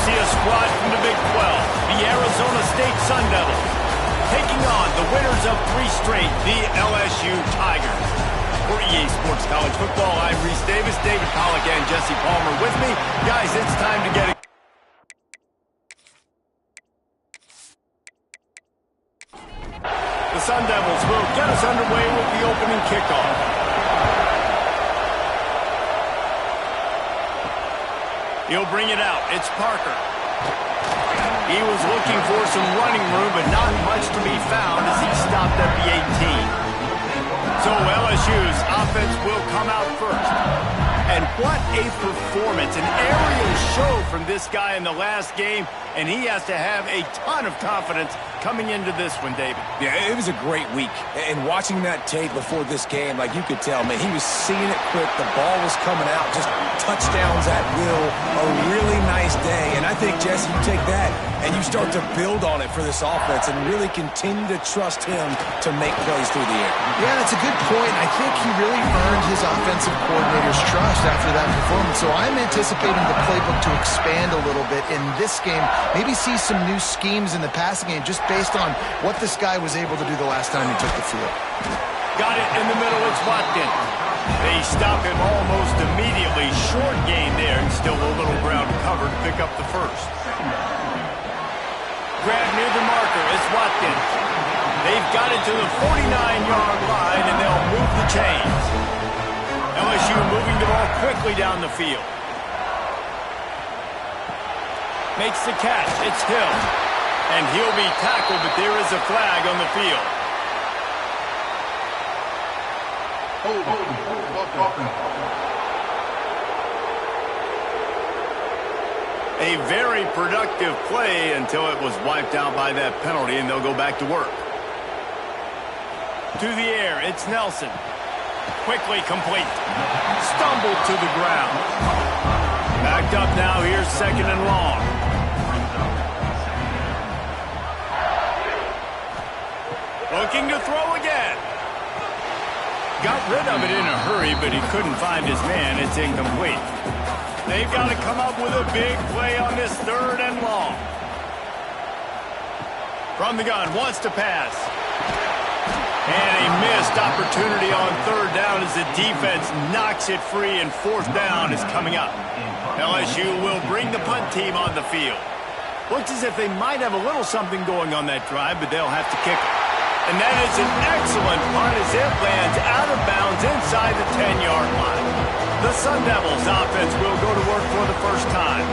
see a squad from the Big 12, the Arizona State Sun Devils, taking on the winners of 3 straight, the LSU Tigers. For EA Sports College Football, I'm Reese Davis, David Pollack, and Jesse Palmer with me. Guys, it's time to get it. The Sun Devils will get us underway with the opening kickoff. He'll bring it out. It's Parker. He was looking for some running room, but not much to be found as he stopped at the 18. So LSU's offense will come out first. And what a performance. An aerial show from this guy in the last game, and he has to have a ton of confidence coming into this one, David. Yeah, it was a great week. And watching that tape before this game, like you could tell, man, he was seeing it quick. The ball was coming out, just touchdowns at will. A really nice day. And I think, Jesse, you take that and you start to build on it for this offense and really continue to trust him to make plays through the air. Yeah, that's a good point. I think he really earned his offensive coordinator's trust after that performance. So I'm anticipating the playbook to expand a little bit in this game. Maybe see some new schemes in the passing game just based on what this guy was able to do the last time he took the field. Got it in the middle. It's Watkins. They stop him almost immediately. Short gain there, and still a little ground cover to pick up the first. Grab near the marker. It's Watkins. They've got it to the 49-yard line, and they'll move the chains. LSU moving the ball quickly down the field. Makes the catch. It's Hill. And he'll be tackled, but there is a flag on the field. A very productive play until it was wiped out by that penalty, and they'll go back to work. To the air, it's Nelson. Quickly complete. Stumbled to the ground. Backed up now, here's 2nd and long. Looking to throw again. Got rid of it in a hurry, but he couldn't find his man. It's incomplete. They've got to come up with a big play on this 3rd and long. From the gun, wants to pass. And a missed opportunity on 3rd down as the defense knocks it free, and 4th down is coming up. LSU will bring the punt team on the field. Looks as if they might have a little something going on that drive, but they'll have to kick it. And that is an excellent punt as it lands out of bounds inside the 10-yard line. The Sun Devils offense will go to work for the first time.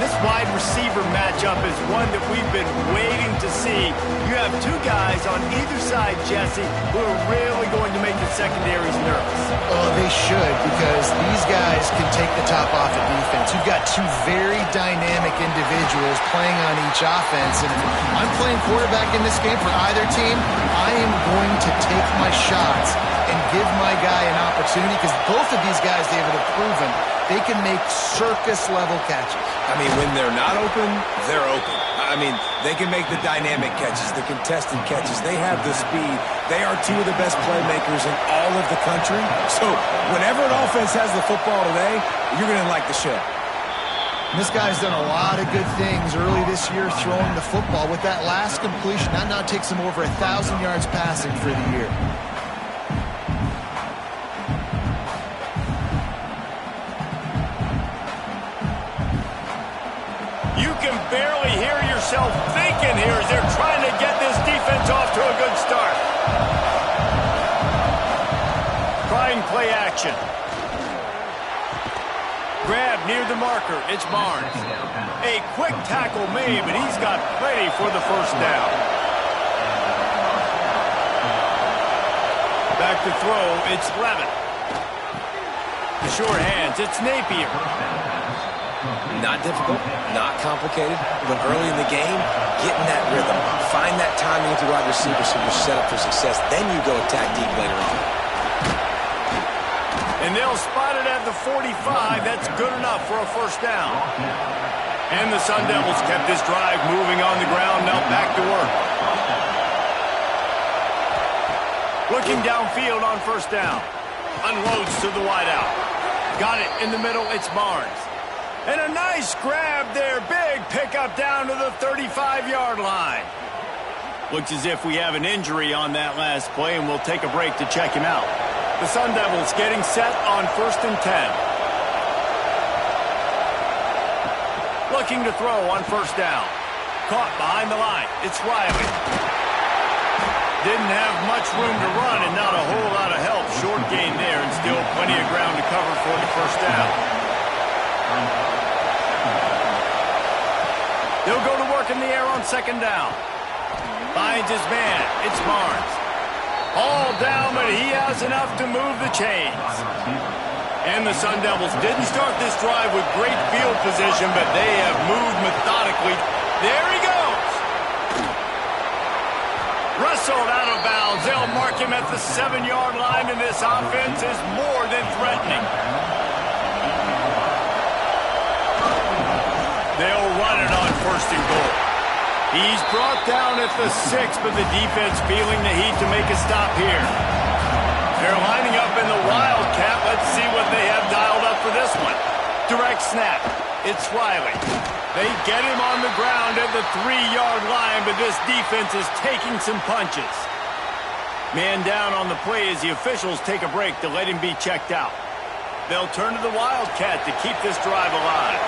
This wide receiver matchup is one that we've been waiting to see. You have 2 guys on either side, Jesse, who are really going to make the secondaries nervous. Oh, they should, because these guys can take the top off of defense. You've got 2 very dynamic individuals playing on each offense. And if I'm playing quarterback in this game for either team, I am going to take my shots and give my guy an opportunity, because both of these guys, David, have proven they can make circus-level catches. I mean, when they're not open, they're open. I mean, they can make the dynamic catches, the contested catches. They have the speed. They are 2 of the best playmakers in all of the country. So whenever an offense has the football today, you're going to like the show. This guy's done a lot of good things early this year throwing the football. With that last completion, that now takes him over 1,000 yards passing for the year. You can barely hear yourself thinking here as they're trying to get this defense off to a good start. Trying play action. Grab near the marker. It's Barnes. A quick tackle made, but he's got plenty for the 1st down. Back to throw. It's Levin. The short hands. It's Napier. Not difficult, not complicated, but early in the game, getting that rhythm. Find that timing with the wide receiver so you're set up for success. Then you go attack deep later in. And they'll spot it at the 45. That's good enough for a 1st down. And the Sun Devils kept this drive moving on the ground. Now back to work. Looking downfield on 1st down. Unloads to the wideout. Got it in the middle. It's Barnes. And a nice grab there. Big pickup down to the 35-yard line. Looks as if we have an injury on that last play, and we'll take a break to check him out. The Sun Devils getting set on 1st and 10. Looking to throw on 1st down. Caught behind the line. It's Riley. Didn't have much room to run and not a whole lot of help. Short gain there and still plenty of ground to cover for the 1st down. They'll go to work in the air on 2nd down. Finds his man. It's Barnes. All down, but he has enough to move the chains. And the Sun Devils didn't start this drive with great field position, but they have moved methodically. There he goes. Wrestled out of bounds. They'll mark him at the 7-yard line, and this offense is more than threatening. They'll run it on 1st and goal. He's brought down at the 6, but the defense feeling the heat to make a stop here. They're lining up in the Wildcat. Let's see what they have dialed up for this one. Direct snap. It's Riley. They get him on the ground at the 3-yard line, but this defense is taking some punches. Man down on the play as the officials take a break to let him be checked out. They'll turn to the Wildcat to keep this drive alive.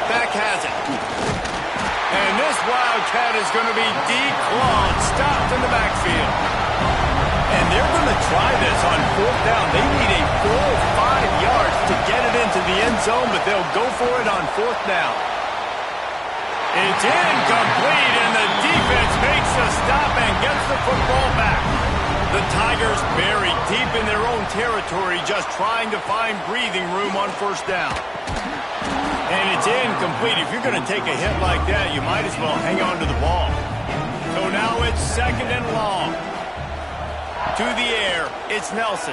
Back has it. And this Wildcat is going to be declawed, stopped in the backfield. And they're going to try this on 4th down. They need a full 5 yards to get it into the end zone, but they'll go for it on 4th down. It's incomplete, and the defense makes a stop and gets the football back. The Tigers buried deep in their own territory, just trying to find breathing room on 1st down. And it's incomplete. If you're going to take a hit like that, you might as well hang on to the ball. So now it's 2nd and long. To the air, it's Nelson.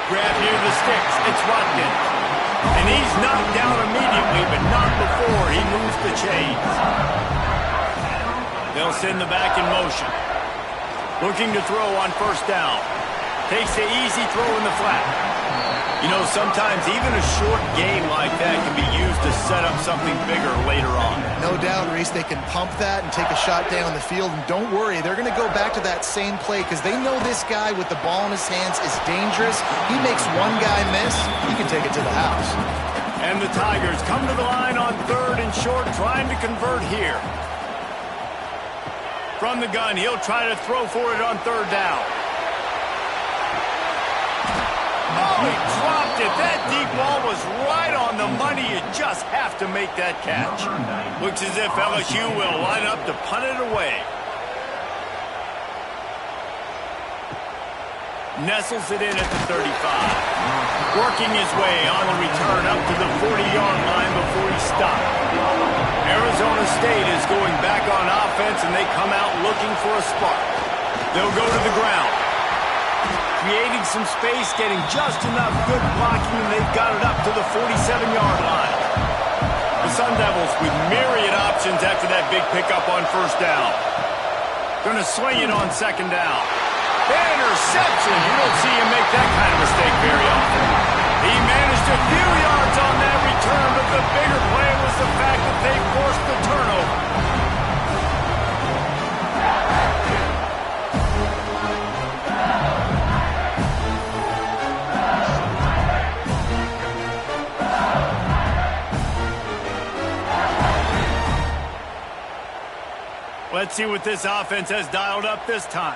Grab near the sticks, it's Watkins. And he's knocked down immediately, but not before he moves the chains. They'll send the back in motion. Looking to throw on 1st down. Takes the easy throw in the flat. You know, sometimes even a short game like that can be used to set up something bigger later on. No doubt, Reese, they can pump that and take a shot down the field. And don't worry, they're going to go back to that same play because they know this guy with the ball in his hands is dangerous. He makes one guy miss, he can take it to the house. And the Tigers come to the line on 3rd and short, trying to convert here. From the gun, he'll try to throw for it on 3rd down. Oh, he dropped it. That deep ball was right on the money. You just have to make that catch. Looks as if LSU will line up to punt it away. Nestles it in at the 35. Working his way on the return up to the 40-yard line before he stopped. Arizona State is going back on offense, and they come out looking for a spark. They'll go to the ground. Creating some space, getting just enough good blocking, and they've got it up to the 47-yard line. The Sun Devils with myriad options after that big pickup on 1st down. Going to swing it on 2nd down. Interception! You don't see him make that kind of mistake very often. He managed a few yards on that return, but the bigger play was the fact that they forced the turnover. Let's see what this offense has dialed up this time.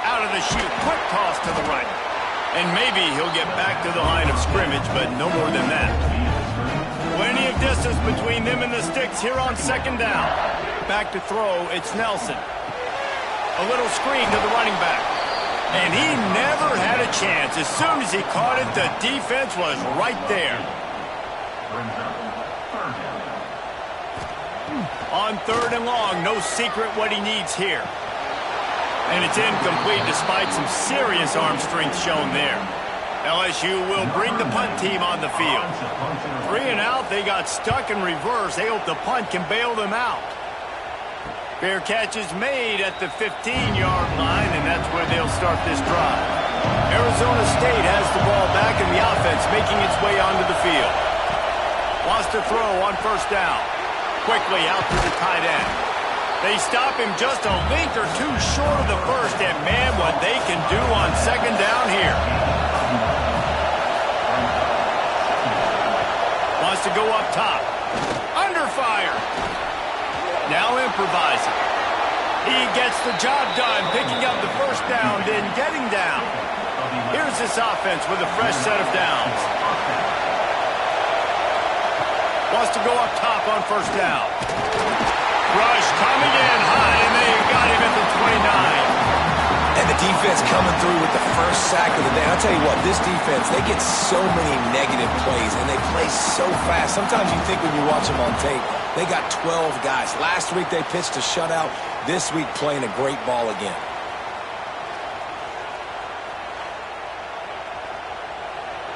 Out of the chute, quick toss to the right. And maybe he'll get back to the line of scrimmage, but no more than that. Plenty of distance between them and the sticks here on 2nd down. Back to throw, it's Nelson. A little screen to the running back. And he never had a chance. As soon as he caught it, the defense was right there. On 3rd and long, no secret what he needs here. And it's incomplete despite some serious arm strength shown there. LSU will bring the punt team on the field. 3 and out, they got stuck in reverse. They hope the punt can bail them out. Fair catch is made at the 15-yard line, and that's where they'll start this drive. Arizona State has the ball back, and the offense making its way onto the field. Wants to throw on first down. Quickly out to the tight end. They stop him just a length or two short of the first, and man, what they can do on second down here. Wants to go up top. Under fire. Now improvising. He gets the job done, picking up the first down, then getting down. Here's this offense with a fresh set of downs. Wants to go up top on first down. Rush coming in high, and they got him at the 29. And the defense coming through with the first sack of the day. I'll tell you what, this defense, they get so many negative plays, and they play so fast. Sometimes you think when you watch them on tape, they got 12 guys. Last week they pitched a shutout. This week playing a great ball again.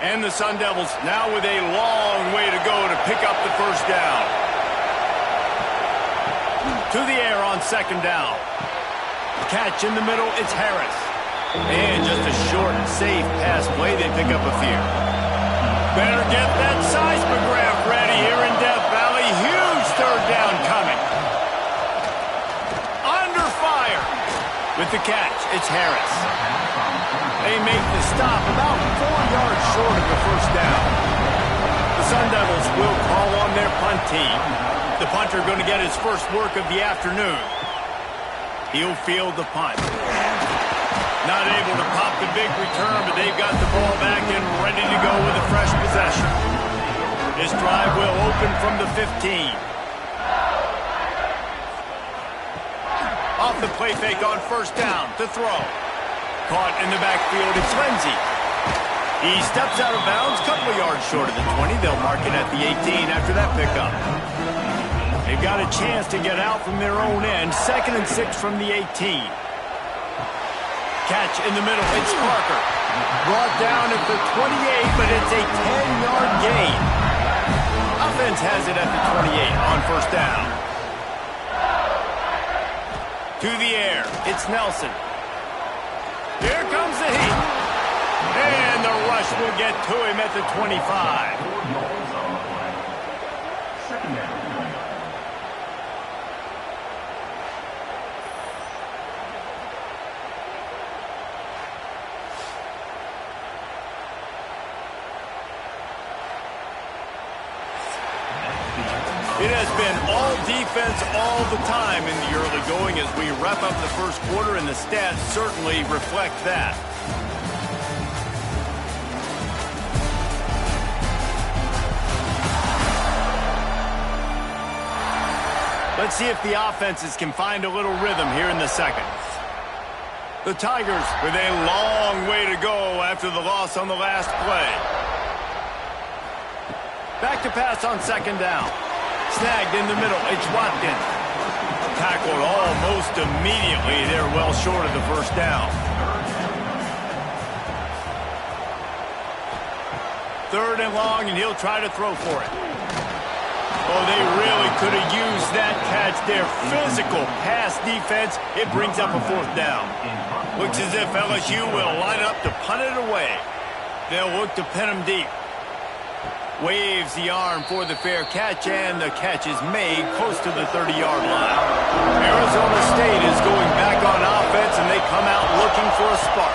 And the Sun Devils now with a long way to go to pick up the first down. To the air on second down. Catch in the middle, it's Harris. And just a short, safe pass play, they pick up a few. Better get that seismograph ready here in Death Valley. Huge third down coming. Under fire. With the catch, it's Harris. They make the stop about 4 yards short of the first down. The Sun Devils will call on their punt team. The punter going to get his first work of the afternoon. He'll field the punt. Not able to pop the big return, but they've got the ball back and ready to go with a fresh possession. This drive will open from the 15. Off the play fake on first down to throw. Caught in the backfield, it's Lindsey. He steps out of bounds, couple of yards short of the 20. They'll mark it at the 18 after that pickup. They've got a chance to get out from their own end. 2nd and 6 from the 18. Catch in the middle, it's Parker. Brought down at the 28, but it's a 10-yard gain. Offense has it at the 28 on first down. To the air, it's Nelson. Here comes the heat. And the rush will get to him at the 25. It has been all defense all the time in the early going as we wrap up the first quarter, and the stats certainly reflect that. Let's see if the offenses can find a little rhythm here in the second. The Tigers with a long way to go after the loss on the last play. Back to pass on second down. Snagged in the middle, it's Watkins. Tackled almost immediately. They're well short of the first down. 3rd and long, and he'll try to throw for it. Oh, they really could have used that catch there. Physical pass defense. It brings up a 4th down. Looks as if LSU will line up to punt it away. They'll look to pin him deep. Waves the arm for the fair catch, and the catch is made close to the 30-yard line. Arizona State is going back on offense, and they come out looking for a spark.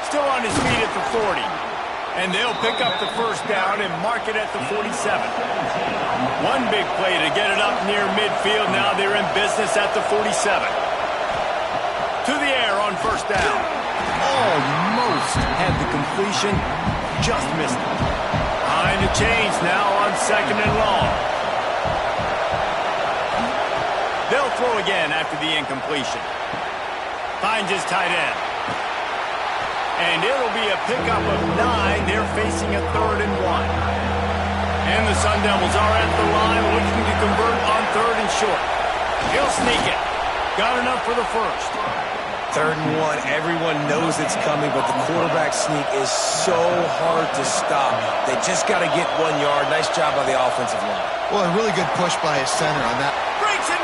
Still on his feet at the 40. And they'll pick up the first down and mark it at the 47. One big play to get it up near midfield. Now they're in business at the 47. To the air on first down. Almost had the completion. Just missed it. Behind the chains now on 2nd and long. They'll throw again after the incompletion. Finds his tight end. And it'll be a pickup of 9. They're facing a 3rd and 1. And the Sun Devils are at the line looking to convert on 3rd and short. He'll sneak it. Got enough for the first. 3rd and 1, everyone knows it's coming, but the quarterback sneak is so hard to stop. They just got to get 1 yard. Nice job by the offensive line. Well, a really good push by his center on that. Breaks it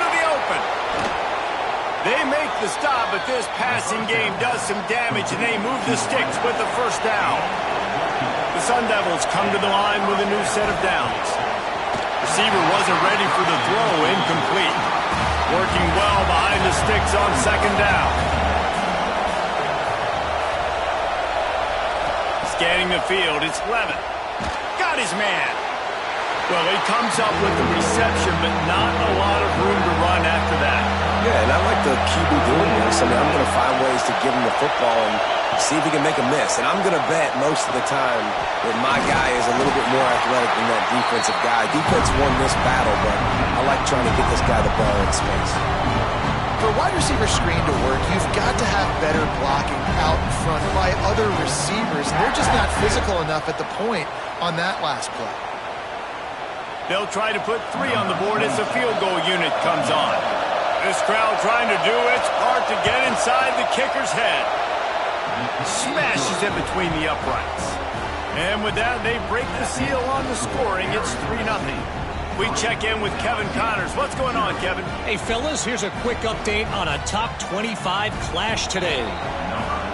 They make the stop, but this passing game does some damage, and they move the sticks with the first down. The Sun Devils come to the line with a new set of downs. Receiver wasn't ready for the throw, incomplete. Working well behind the sticks on second down. Scanning the field, it's Levin. Got his man. Well, he comes up with the reception, but not a lot of room to run after that. Yeah, and I like the QB doing this. I mean, I'm going to find ways to give him the football and see if he can make a miss. And I'm going to bet most of the time that my guy is a little bit more athletic than that defensive guy. Defense won this battle, but I like trying to get this guy the ball in space. For a wide receiver screen to work, you've got to have better blocking out in front by other receivers. They're just not physical enough at the point on that last play. They'll try to put 3 on the board as the field goal unit comes on. This crowd trying to do its part to get inside the kicker's head. Smashes it between the uprights. And with that, they break the seal on the scoring. It's 3-0. We check in with Kevin Connors. What's going on, Kevin? Hey, fellas, here's a quick update on a top 25 clash today.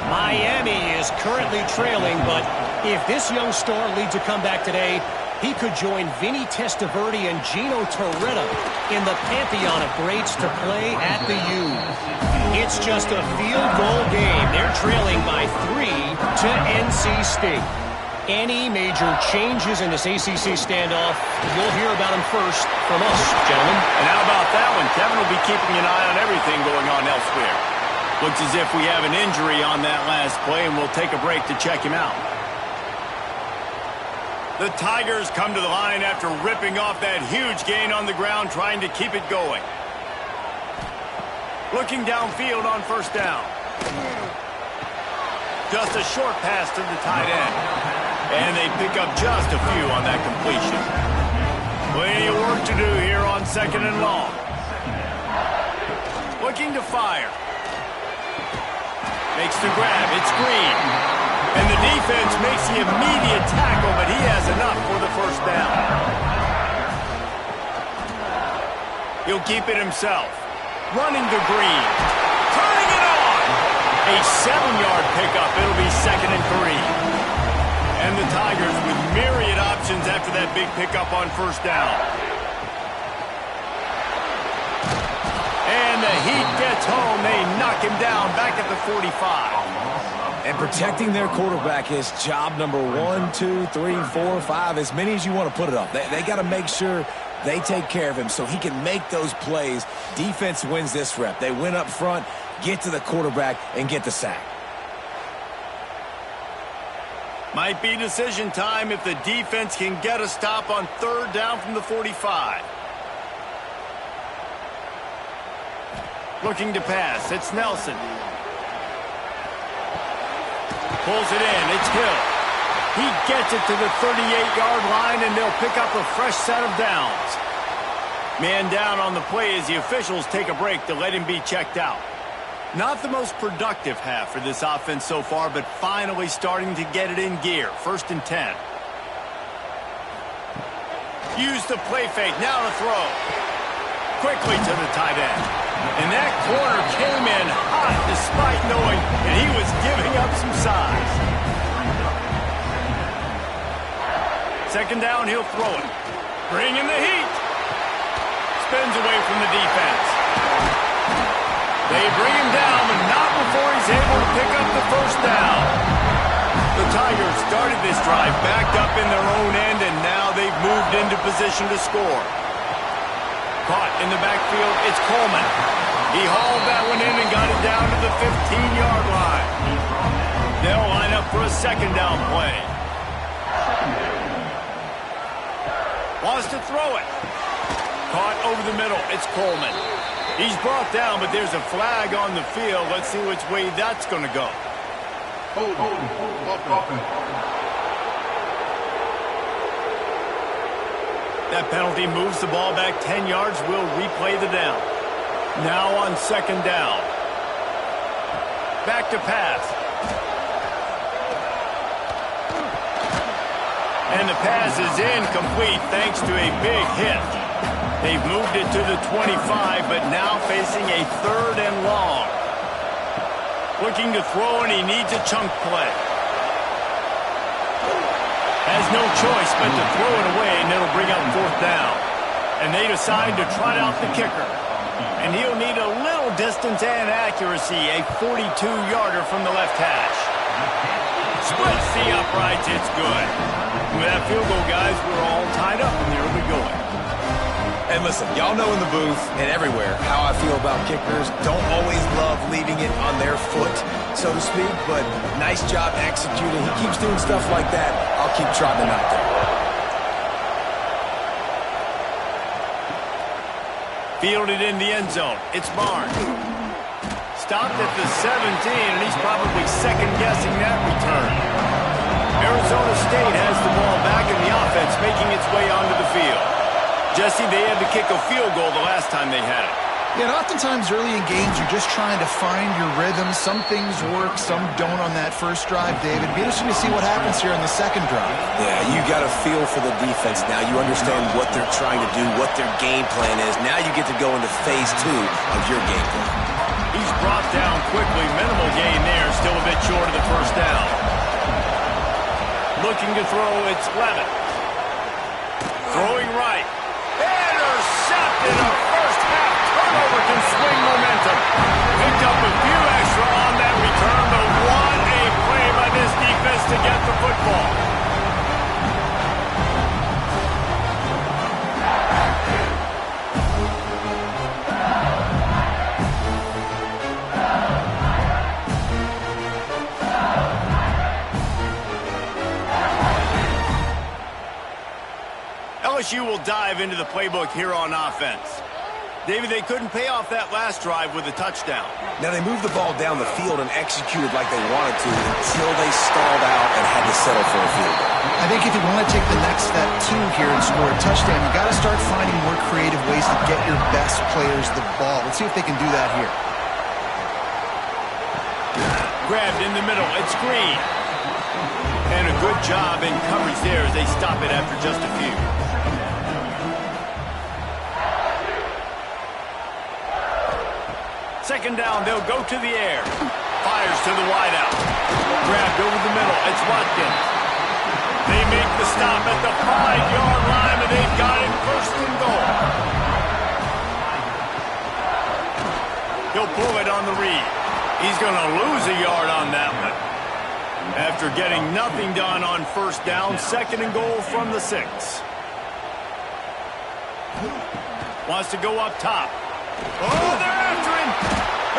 Miami is currently trailing, but if this young star leads a comeback today, he could join Vinny Testaverde and Gino Torretta in the pantheon of greats to play at the U. It's just a field goal game. They're trailing by 3 to NC State. Any major changes in this ACC standoff, you'll hear about them first from us, gentlemen. And how about that one? Kevin will be keeping an eye on everything going on elsewhere. Looks as if we have an injury on that last play, and we'll take a break to check him out. The Tigers come to the line after ripping off that huge gain on the ground, trying to keep it going. Looking downfield on first down. Just a short pass to the tight end. And they pick up just a few on that completion. Plenty of work to do here on second and long. Looking to fire. Makes the grab. It's Green. And the defense makes the immediate tackle, but he has enough for the first down. He'll keep it himself. Running to Green. Turning it on! A 7-yard pickup. It'll be 2nd and 3. And the Tigers with myriad options after that big pickup on first down. And the Heat gets home. They knock him down back at the 45. And protecting their quarterback is job number 1, 2, 3, 4, 5, as many as you want to put it up. They got to make sure they take care of him so he can make those plays. Defense wins this rep. They win up front, get to the quarterback, and get the sack. Might be decision time if the defense can get a stop on third down from the 45. Looking to pass. It's Nelson. Pulls it in. It's Hill. He gets it to the 38-yard line, and they'll pick up a fresh set of downs. Man down on the play as the officials take a break to let him be checked out. Not the most productive half for this offense so far, but finally starting to get it in gear. 1st and 10. Use the play fake. Now to throw. Quickly to the tight end. And that corner came in hot despite knowing that he was giving up some size. 2nd down, he'll throw it. Bringing the heat. Spins away from the defense. They bring him down, but not before he's able to pick up the first down. The Tigers started this drive backed up in their own end, and now they've moved into position to score. Caught in the backfield, it's Coleman. He hauled that one in and got it down to the 15-yard line. They'll line up for a 2nd down play. Wants to throw it. Caught over the middle, it's Coleman. He's brought down, but there's a flag on the field. Let's see which way that's going to go. That penalty moves the ball back 10 yards. We'll replay the down. Now on 2nd down. Back to pass. And the pass is incomplete thanks to a big hit. They've moved it to the 25, but now facing a 3rd and long. Looking to throw, and he needs a chunk play. Has no choice but to throw it away, and it'll bring up 4th down. And they decide to trot out the kicker. And he'll need a little distance and accuracy, a 42-yarder from the left hash. Splits the uprights, it's good. With that field goal, guys, we're all tied up in the early going. And listen, y'all know in the booth and everywhere how I feel about kickers. Don't always love leaving it on their foot, so to speak, but nice job executing. He keeps doing stuff like that. I'll keep trotting him out there. Fielded in the end zone. It's Barnes. Stopped at the 17, and he's probably second-guessing that return. Arizona State has the ball back in the offense, making its way onto the field. Jesse, they had to kick a field goal the last time they had it. Yeah, and oftentimes early in games, you're just trying to find your rhythm. Some things work, some don't on that first drive, David. Be interesting to see what happens here on the second drive. Yeah, you got a feel for the defense now. You understand what they're trying to do, what their game plan is. Now you get to go into phase 2 of your game plan. He's brought down quickly. Minimal gain there. Still a bit short of the first down. Looking to throw, it's Levitt. Throwing right. Intercepted. A first-half turnover can swing momentum. Picked up a few extra on that return, but what a play by this defense to get the football. LSU will dive into the playbook here on offense. David, they couldn't pay off that last drive with a touchdown. Now, they moved the ball down the field and executed like they wanted to until they stalled out and had to settle for a field goal. I think if you want to take the next step, too, here and score a touchdown, you got to start finding more creative ways to get your best players the ball. Let's see if they can do that here. Grabbed in the middle. It's Green. And a good job in coverage there as they stop it after just a few. Second down, they'll go to the air. Fires to the wideout. Grabbed over the middle. It's Watkins. They make the stop at the 5-yard line, and they've got it 1st and goal. He'll pull it on the read. He's going to lose a yard on that one. After getting nothing done on 1st down, 2nd and goal from the 6. Wants to go up top. Oh, they're after him.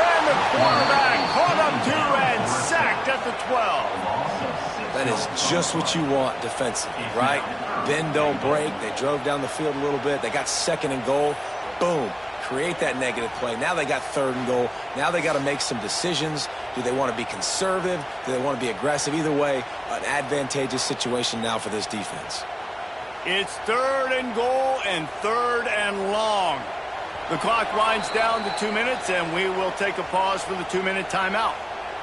And the quarterback caught up 2 and sacked at the 12. That is just what you want defensively, right? Bend, don't break. They drove down the field a little bit. They got 2nd and goal. Boom. Create that negative play. Now they got 3rd and goal. Now they got to make some decisions. Do they want to be conservative? Do they want to be aggressive? Either way, an advantageous situation now for this defense. It's 3rd and goal and 3rd and long. The clock winds down to 2 minutes, and we will take a pause for the 2-minute timeout.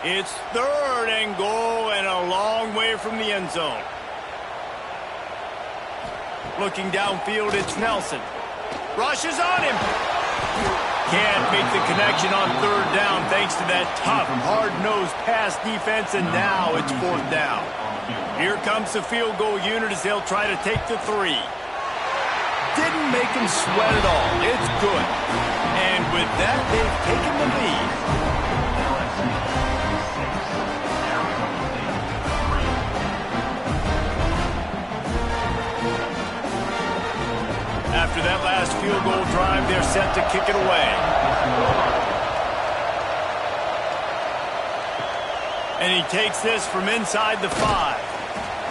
It's 3rd and goal and a long way from the end zone. Looking downfield, it's Nelson. Rushes on him. Can't make the connection on 3rd down thanks to that tough, hard-nosed pass defense, and now it's 4th down. Here comes the field goal unit as they'll try to take the 3. Didn't make him sweat at all. It's good. And with that, they've taken the lead. After that last field goal drive, they're set to kick it away. And he takes this from inside the 5.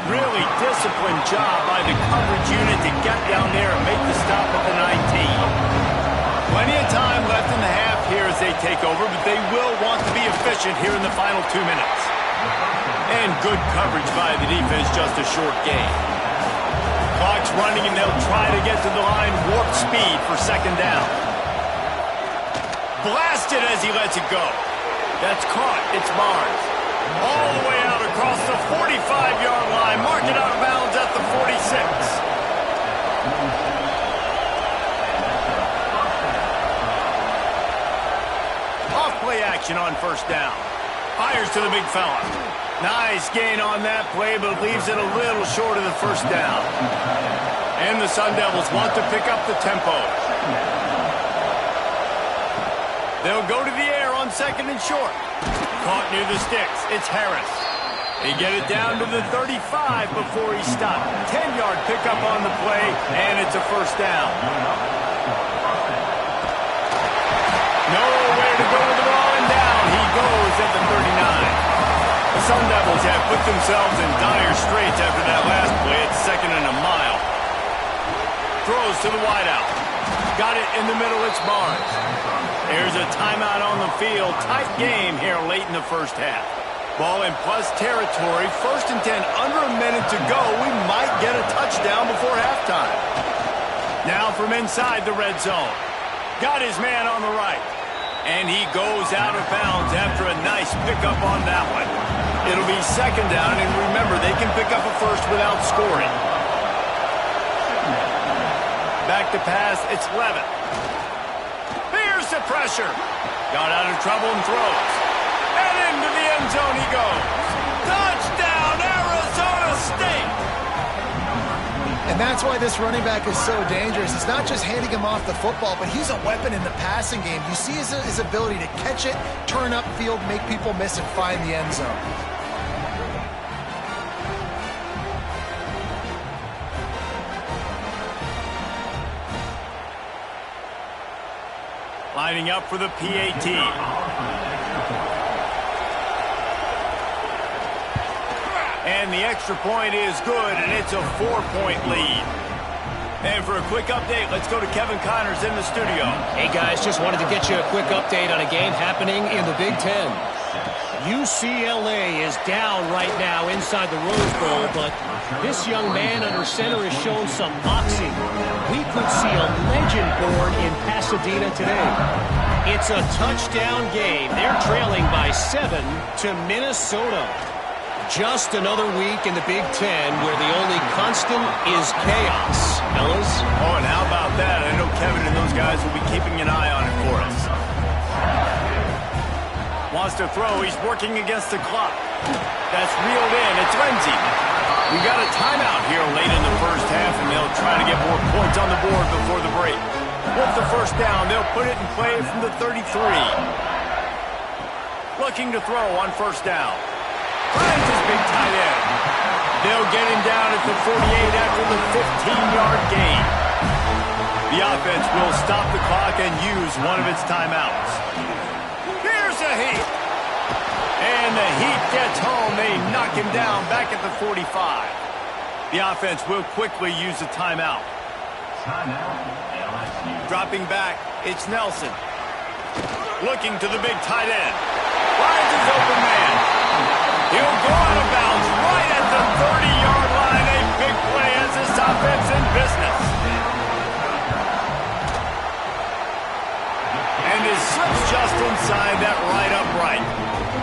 Really disciplined job by the coverage unit to get down there and make the stop at the 19. Plenty of time left in the half here as they take over, but they will want to be efficient here in the final 2 minutes. And good coverage by the defense, just a short gain. Clock's running, and they'll try to get to the line warp speed for 2nd down. Blasted as he lets it go. That's caught. It's Barnes. All the way out across the 45-yard line. Mark it out of bounds at the 46. action on first down. Fires to the big fella. Nice gain on that play, but leaves it a little short of the first down. And the Sun Devils want to pick up the tempo. They'll go to the air on second and short. Caught near the sticks. It's Harris. They get it down to the 35 before he stopped. 10-yard pickup on the play, and it's a first down. Nowhere to go with the ball, and down he goes at the 39. The Sun Devils have put themselves in dire straits after that last play. It's second and a mile. Throws to the wideout. Got it in the middle. It's Barnes. There's a timeout on the field. Tight game here late in the first half. Ball in plus territory. First and 10, under a minute to go. We might get a touchdown before halftime. Now from inside the red zone. Got his man on the right. And he goes out of bounds after a nice pickup on that one. It'll be second down, and remember, they can pick up a first without scoring. Back to pass, it's Levitt. Here's the pressure. Got out of trouble and throws. And into the end zone he goes. Touchdown, Arizona State! And that's why this running back is so dangerous. It's not just handing him off the football, but he's a weapon in the passing game. You see his ability to catch it, turn upfield, make people miss, and find the end zone. Lining up for the PAT. And the extra point is good, and it's a 4-point lead. And for a quick update, let's go to Kevin Connors in the studio. Hey, guys, just wanted to get you a quick update on a game happening in the Big Ten. UCLA is down right now inside the Rose Bowl, but this young man under center has shown some moxie. We could see a legend born in Pasadena today. It's a touchdown game. They're trailing by 7 to Minnesota. Just another week in the Big Ten where the only constant is chaos, fellas. Oh, and how about that? I know Kevin and those guys will be keeping an eye on it for us. Wants to throw. He's working against the clock. That's reeled in. It's Lindsey. We got a timeout here late in the first half, and they'll try to get more points on the board before the break. With the first down, they'll put it in play from the 33. Looking to throw on first down. Finds his big tight end. They'll get him down at the 48 after the 15-yard gain. The offense will stop the clock and use one of its timeouts. Here's a Heat. And the Heat gets home. They knock him down back at the 45. The offense will quickly use a timeout. Dropping back, it's Nelson. Looking to the big tight end. Finds his open man. He'll go out of bounds right at the 30-yard line. A big play as this offense in business. And his slip's just inside that right upright.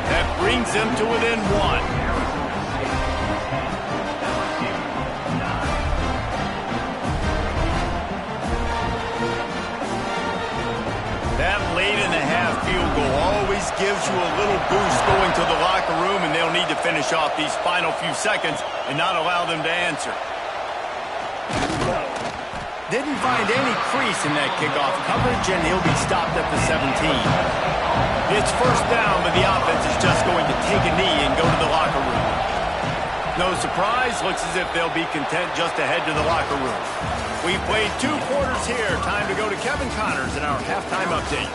That brings him to within 1. That late-in-the-half field goal always gives you a little boost going to the locker room, and they'll need to finish off these final few seconds and not allow them to answer. Didn't find any crease in that kickoff coverage, and he'll be stopped at the 17. It's first down, but the offense is just going to take a knee and go to the locker room. No surprise, looks as if they'll be content just to head to the locker room. We played 2 quarters here. Time to go to Kevin Connors in our halftime update.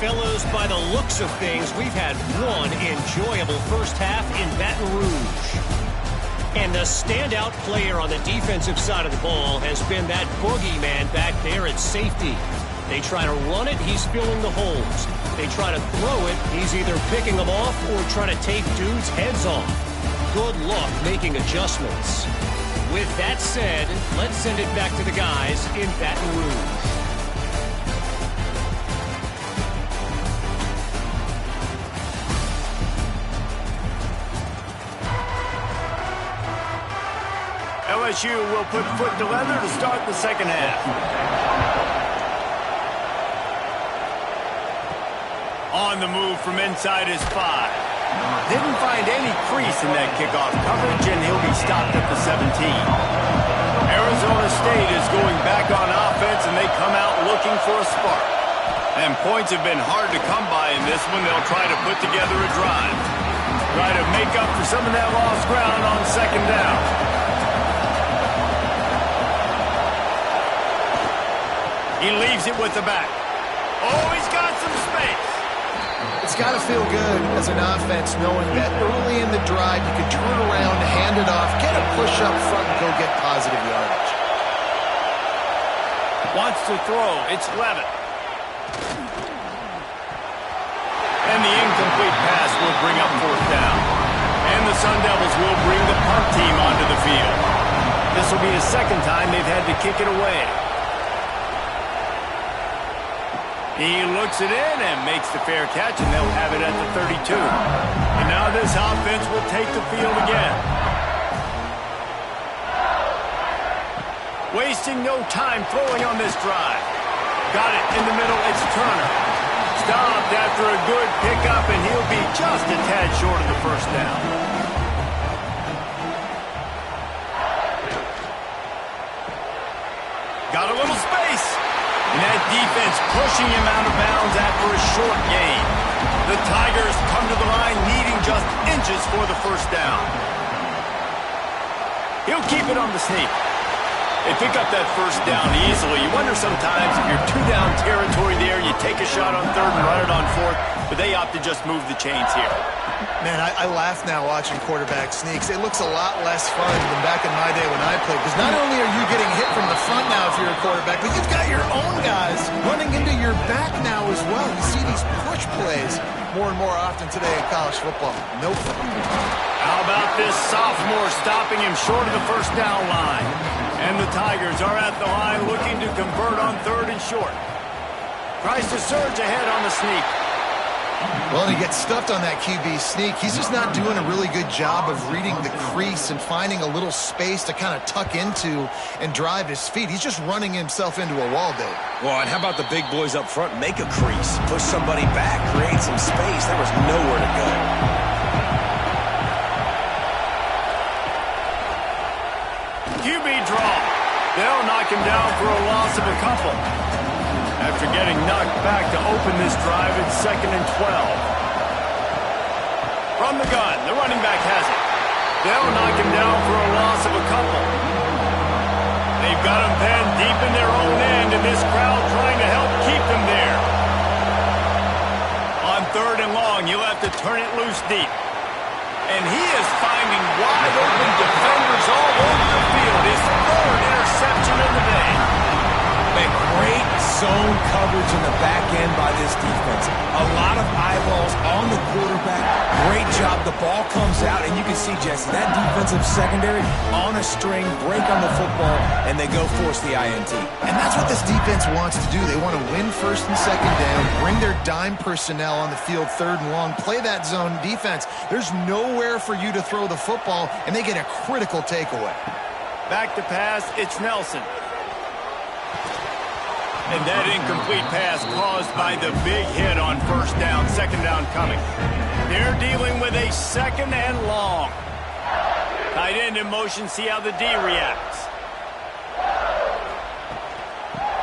Fellows, by the looks of things, we've had one enjoyable first half in Baton Rouge. And the standout player on the defensive side of the ball has been that boogeyman back there at safety. They try to run it, he's filling the holes. They try to throw it, he's either picking them off or trying to take dudes' heads off. Good luck making adjustments. With that said, let's send it back to the guys in Baton Rouge. LSU will put foot to leather to start the second half. On the move from inside his 5. Didn't find any crease in that kickoff coverage, and he'll be stopped at the 17. Arizona State is going back on offense, and they come out looking for a spark. And points have been hard to come by in this one. They'll try to put together a drive. Try to make up for some of that lost ground on second down. He leaves it with the back. Oh, he's got some space. It's got to feel good as an offense knowing that early in the drive you can turn around, hand it off, get a push up front, and go get positive yardage. Wants to throw. It's Levitt. And the incomplete pass will bring up 4th down. And the Sun Devils will bring the punt team onto the field. This will be the second time they've had to kick it away. He looks it in and makes the fair catch, and they'll have it at the 32. And now this offense will take the field again. Wasting no time throwing on this drive. Got it in the middle. It's Turner. Stopped after a good pickup, and he'll be just a tad short of the 1st down. Got a little space. And that defense pushing him out of bounds after a short gain. The Tigers come to the line needing just inches for the 1st down. He'll keep it on the sneak. They pick up that 1st down easily. You wonder sometimes if you're 2 down territory there, you take a shot on 3rd and run it on 4th, but they opt to just move the chains here. Man, I laugh now watching quarterback sneaks. It looks a lot less fun than back in my day when I played, because not only are you getting hit from the front now if you're a quarterback, but you've got your own guys running into your back now as well. You see these push plays more and more often today in college football. No fun. How about this sophomore stopping him short of the 1st down line? And the Tigers are at the line looking to convert on 3rd and short. Tries to surge ahead on the sneak. Well, and he gets stuffed on that QB sneak. He's just not doing a really good job of reading the crease and finding a little space to kind of tuck into and drive his feet. He's just running himself into a wall, Dave. Well, and how about the big boys up front? Make a crease, push somebody back, create some space. There was nowhere to go. QB draw. They'll knock him down for a loss of a couple. After getting knocked back to open this drive, it's 2nd and 12. From the gun, the running back has it. They'll knock him down for a loss of a couple. They've got him penned deep in their own end, and this crowd trying to help keep them there. On 3rd and long, you'll have to turn it loose deep. And he is finding wide open defenders all over the field. His 3rd interception of the day. Great zone coverage in the back end by this defense. A lot of eyeballs on the quarterback. Great job. The ball comes out, and you can see, Jesse, that defensive secondary on a string, break on the football, and they go force the INT. And that's what this defense wants to do. They want to win 1st and 2nd down, bring their dime personnel on the field 3rd and long, play that zone defense. There's nowhere for you to throw the football, and they get a critical takeaway. Back to pass, it's Nelson. And that incomplete pass caused by the big hit on 1st down, 2nd down coming. They're dealing with a 2nd and long. Tight end in motion, see how the D reacts.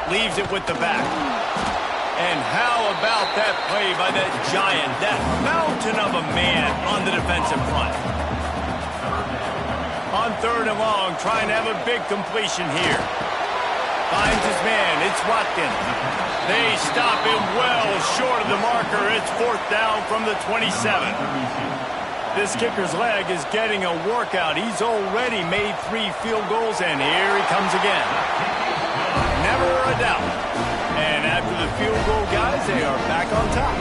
Leaves it with the back. And how about that play by that giant, that mountain of a man on the defensive front. On 3rd and long, trying to have a big completion here. Finds his man. It's Watkins. They stop him well short of the marker. It's 4th down from the 27. This kicker's leg is getting a workout. He's already made 3 field goals, and here he comes again. Never a doubt. And after the field goal, guys, they are back on top.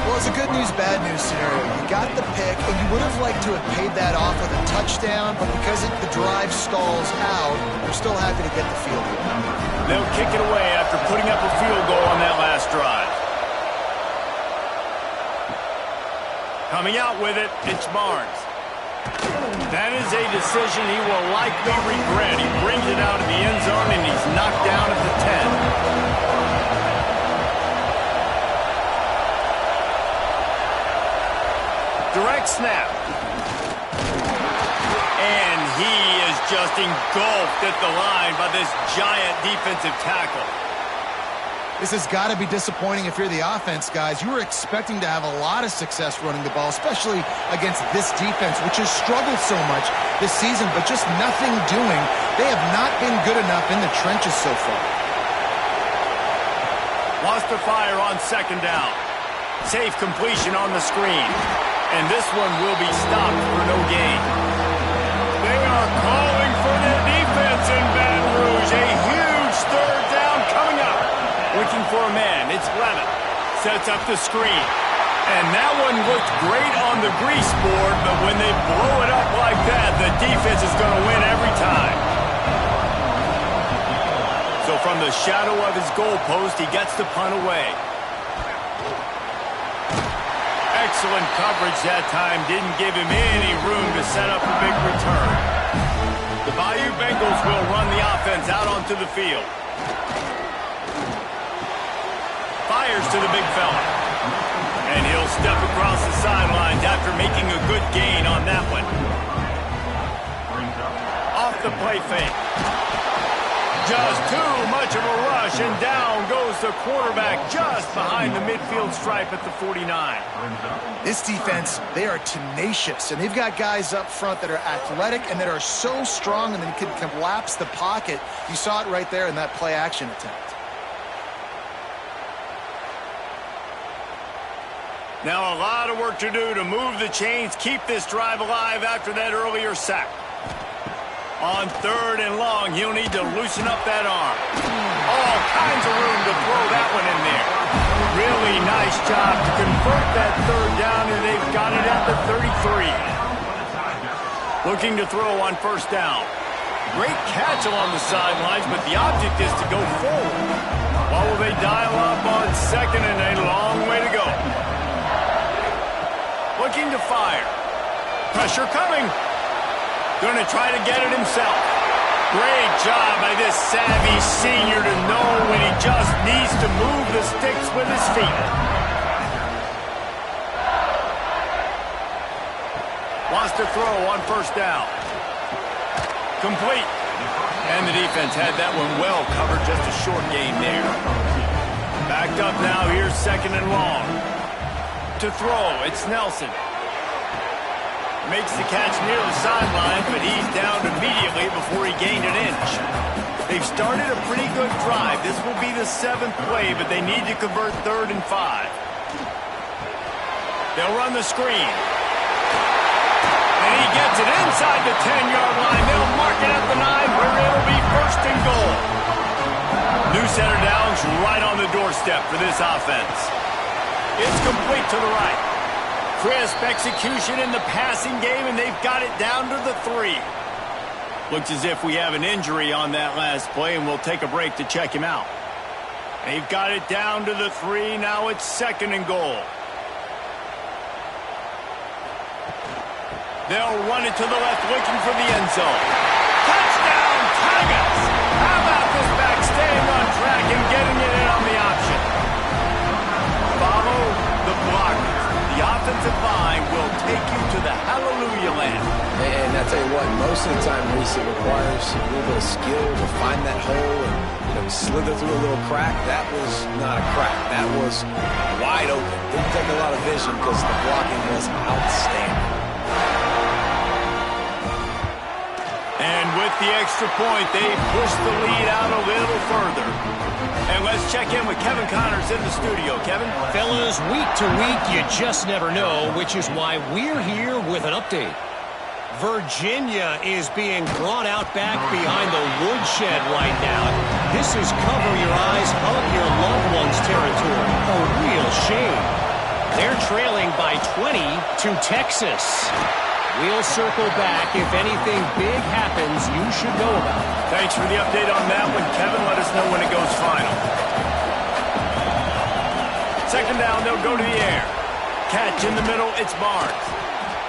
Well, it's a good news, bad news scenario. You got the pick, and you would have liked to have paid that off with a touchdown, but because the drive stalls out, you're still happy to get the field goal. They'll kick it away after putting up a field goal on that last drive. Coming out with it, it's Barnes. That is a decision he will likely regret. He brings it out of the end zone, and he's knocked down at the 10. quarterback snap. And he is just engulfed at the line by this giant defensive tackle. This has got to be disappointing if you're the offense, guys. You were expecting to have a lot of success running the ball, especially against this defense, which has struggled so much this season, but just nothing doing. They have not been good enough in the trenches so far. Lost to fire on second down. Safe completion on the screen. And this one will be stopped for no gain. They are calling for their defense in Baton Rouge. A huge third down coming up. Looking for a man. It's Lemon. Sets up the screen. And that one looked great on the grease board, but when they blow it up like that, the defense is going to win every time. So from the shadow of his goalpost, he gets the punt away. Excellent coverage that time. Didn't give him any room to set up a big return. The Bayou Bengals will run the offense out onto the field. Fires to the big fella. And he'll step across the sidelines after making a good gain on that one. Off the play fake. Just too much of a rush, and down goes the quarterback just behind the midfield stripe at the 49. This defense, they are tenacious, and they've got guys up front that are athletic and that are so strong and they can collapse the pocket. You saw it right there in that play-action attempt. Now a lot of work to do to move the chains, keep this drive alive after that earlier sack. On third and long, he'll need to loosen up that arm. All kinds of room to throw that one in there. Really nice job to convert that third down, and they've got it at the 33. Looking to throw on first down. Great catch along the sidelines, but the object is to go forward. What will they dial up on second, and a long way to go. Looking to fire. Pressure coming. Going to try to get it himself. Great job by this savvy senior to know when he just needs to move the sticks with his feet. Wants to throw on first down. Complete. And the defense had that one well covered, just a short gain there. Backed up now, here's second and long. To throw, it's Nelson. Makes the catch near the sideline, but he's down immediately before he gained an inch. They've started a pretty good drive. This will be the 7th play, but they need to convert 3rd and 5. They'll run the screen. And he gets it inside the 10-yard line. They'll mark it at the 9, where it'll be 1st and goal. New center downs right on the doorstep for this offense. It's complete to the right. Crisp execution in the passing game, and they've got it down to the 3. Looks as if we have an injury on that last play, and we'll take a break to check him out. They've got it down to the 3. Now it's 2nd and goal. They'll run it to the left, looking for the end zone. Touchdown, Tigers! How about this back staying on track and getting it in on the option? Follow the blockers. The offensive line will take you to the hallelujah land. And I tell you what, most of the time, Reese, it requires a little bit of skill to find that hole and slither through a little crack. That was not a crack. That was wide open. Didn't take a lot of vision because the blocking was outstanding. And with the extra point, they push the lead out a little further. And let's check in with Kevin Connors in the studio. Kevin? Fellas, week to week, you just never know, which is why we're here with an update. Virginia is being brought out back behind the woodshed right now. This is cover your eyes, hug your loved ones territory. A real shame. They're trailing by 20 to Texas. We'll circle back. If anything big happens, you should know about it. Thanks for the update on that one, Kevin. Let us know when it goes final. Second down, they'll go to the air. Catch in the middle, it's Barnes.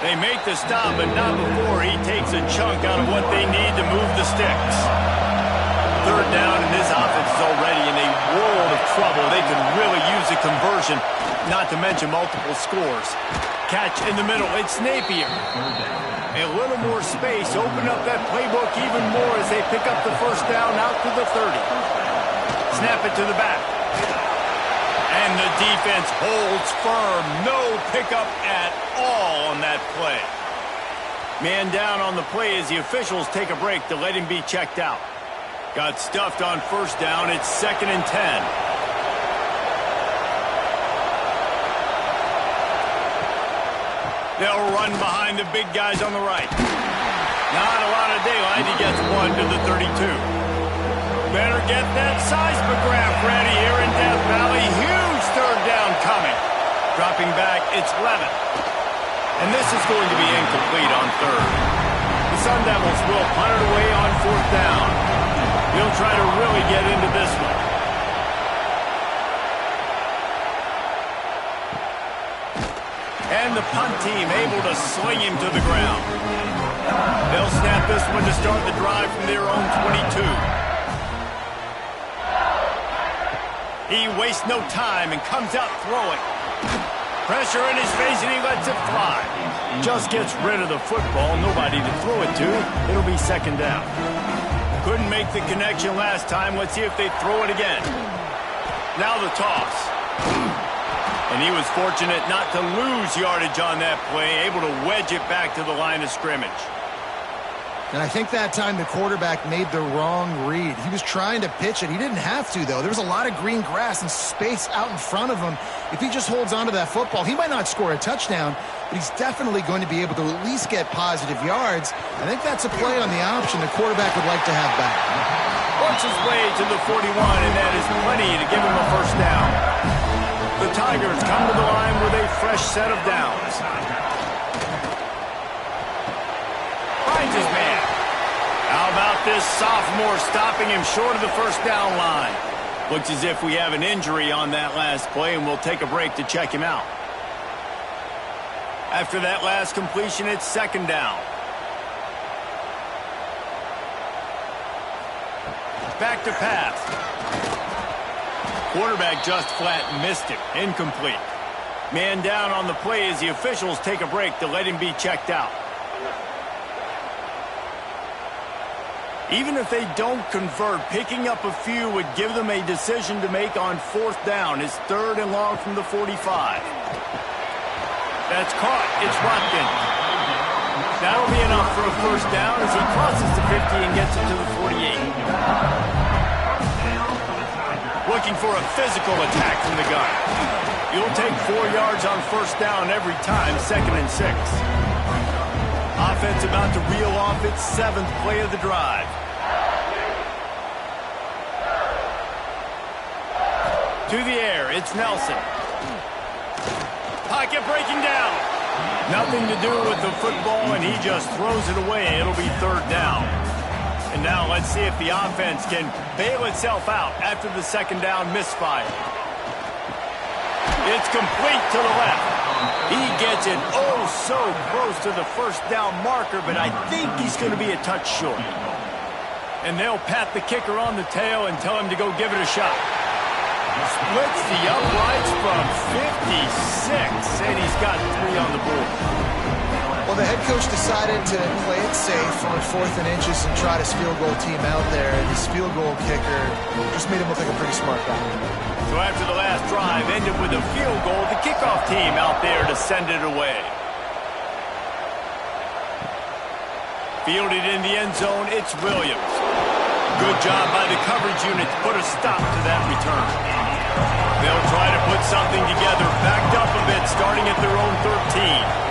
They make the stop, but not before he takes a chunk out of what they need to move the sticks. Third down, and this offense is already in a world of trouble. They could really use a conversion, not to mention multiple scores. catch in the middle. It's Napier. A little more space. Open up that playbook even more as they pick up the first down out to the 30. Snap it to the back. And the defense holds firm. No pickup at all on that play. Man down on the play as the officials take a break to let him be checked out. Got stuffed on first down. It's 2nd and 10. They'll run behind the big guys on the right. Not a lot of daylight. He gets one to the 32. Better get that seismograph ready here in Death Valley. Huge third down coming. Dropping back, it's Levin. And this is going to be incomplete on third. The Sun Devils will punt it away on 4th down. He'll try to really get into this one. And the punt team able to sling him to the ground. They'll snap this one to start the drive from their own 22. He wastes no time and comes out throwing. Pressure in his face and he lets it fly. Just gets rid of the football. Nobody to throw it to. It'll be 2nd down. Couldn't make the connection last time. Let's see if they throw it again. Now the toss. And he was fortunate not to lose yardage on that play, able to wedge it back to the line of scrimmage. And I think that time the quarterback made the wrong read. He was trying to pitch it. He didn't have to, though. There was a lot of green grass and space out in front of him. If he just holds on to that football, he might not score a touchdown, but he's definitely going to be able to at least get positive yards. I think that's a play on the option the quarterback would like to have back. Works his way to the 41, and that is plenty to give him a first down. The Tigers come to the line with a fresh set of downs. Finds his man. How about this sophomore stopping him short of the first down line? Looks as if we have an injury on that last play, and we'll take a break to check him out. After that last completion, it's 2nd down. Back to pass. Quarterback just flat missed it. Incomplete. Man down on the play as the officials take a break to let him be checked out. Even if they don't convert, picking up a few would give them a decision to make on 4th down. It's 3rd and long from the 45. That's caught. It's Watkins. That'll be enough for a first down as he crosses the 50 and gets it to the 48. Looking for a physical attack from the gun. You'll take 4 yards on first down every time, 2nd and 6. Offense about to reel off its 7th play of the drive. To the air, it's Nelson. Pocket breaking down. Nothing to do with the football, and he just throws it away. It'll be 3rd down. And now let's see if the offense can bail itself out after the 2nd down misfire. It's complete to the left. He gets it oh so close to the first down marker, but I think he's going to be a touch short. And they'll pat the kicker on the tail and tell him to go give it a shot. Splits the uprights from 56, and he's got 3 on the board. Well, the head coach decided to play it safe on 4th and inches and try his field goal team out there. And his field goal kicker just made him look like a pretty smart guy. So after the last drive ended with a field goal, the kickoff team out there to send it away. Fielded in the end zone, it's Williams. Good job by the coverage unit to put a stop to that return. They'll try to put something together, backed up a bit, starting at their own 13.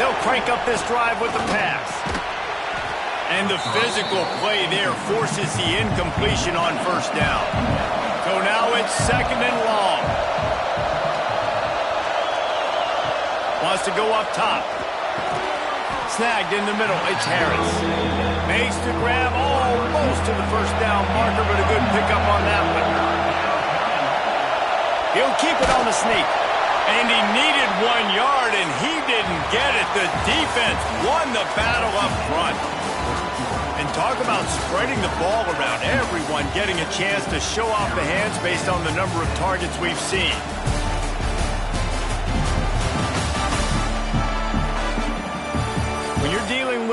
They'll crank up this drive with the pass. And the physical play there forces the incompletion on first down. So now it's 2nd and long. Wants to go up top. Snagged in the middle, it's Harris. Makes the grab almost to the first down marker, but a good pickup on that one. He'll keep it on the sneak. And he needed 1 yard, and he didn't get it. The defense won the battle up front. And talk about spreading the ball around. Everyone getting a chance to show off the hands based on the number of targets we've seen.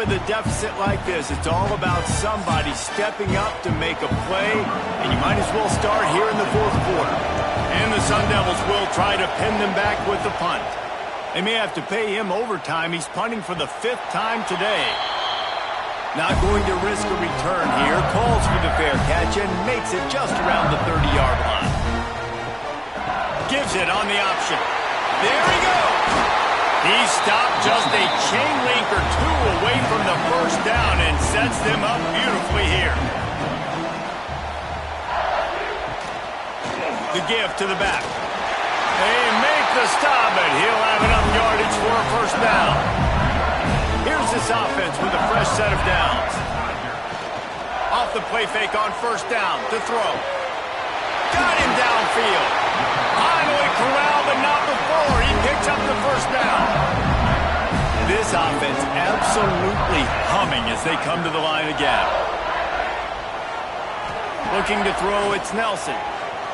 with a deficit like this, it's all about somebody stepping up to make a play, and you might as well start here in the fourth quarter. And the Sun Devils will try to pin them back with the punt. They may have to pay him overtime. He's punting for the 5th time today. Not going to risk a return here. Calls for the fair catch and makes it just around the 30-yard line. Gives it on the option. There he goes. He stopped just a chain link or two away from the first down and sets them up beautifully here. The give to the back. They make the stop, but he'll have enough yardage for a first down. Here's this offense with a fresh set of downs. Off the play fake on first down to throw. Got him downfield. Finally corralled, but not before. He picks up the first down. This offense absolutely humming as they come to the line again. Looking to throw, it's Nelson.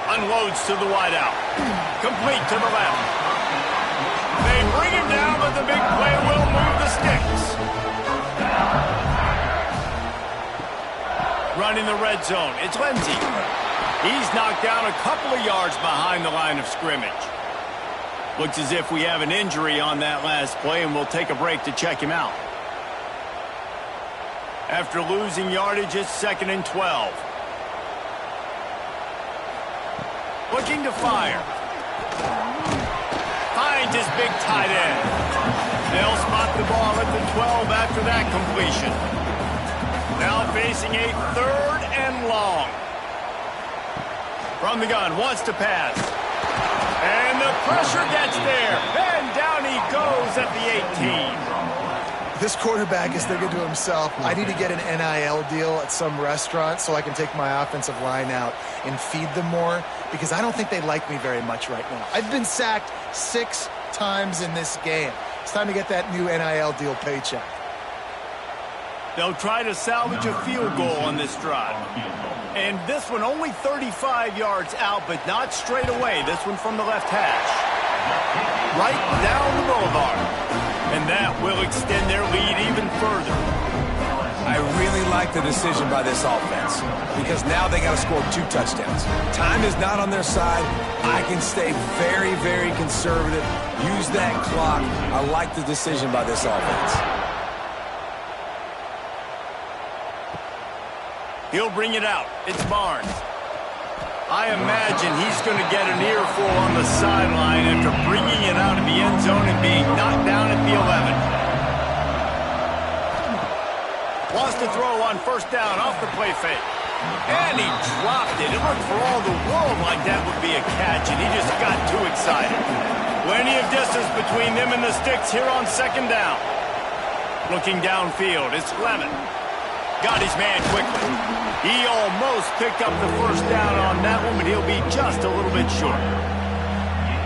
Unloads to the wideout. Complete to the left. They bring him down, but the big play will move the sticks. Running the red zone, it's Lindsey. He's knocked down a couple of yards behind the line of scrimmage. Looks as if we have an injury on that last play, and we'll take a break to check him out. After losing yardage, it's 2nd and 12. Looking to fire. Finds his big tight end. They'll spot the ball at the 12 after that completion. Now facing a 3rd and long. From the gun, wants to pass. And the pressure gets there. And down he goes at the 18. This quarterback is thinking to himself, I need to get an NIL deal at some restaurant so I can take my offensive line out and feed them more, because I don't think they like me very much right now. I've been sacked 6 times in this game. It's time to get that new NIL deal paycheck. They'll try to salvage a field goal on this drive. And this one only 35 yards out, but not straight away. This one from the left hash. Right down the boulevard. And that will extend their lead even further. I really like the decision by this offense, because now they got to score 2 touchdowns. Time is not on their side. I can stay very, very conservative. Use that clock. I like the decision by this offense. He'll bring it out. It's Barnes. I imagine he's going to get an earful on the sideline after bringing it out of the end zone and being knocked down at the 11. Wants to throw on first down off the play fake. And he dropped it. It looked for all the world like that would be a catch, and he just got too excited. Plenty of distance between them and the sticks here on 2nd down. Looking downfield, it's Lemon. Got his man quickly. He almost picked up the first down on that one, but he'll be just a little bit short.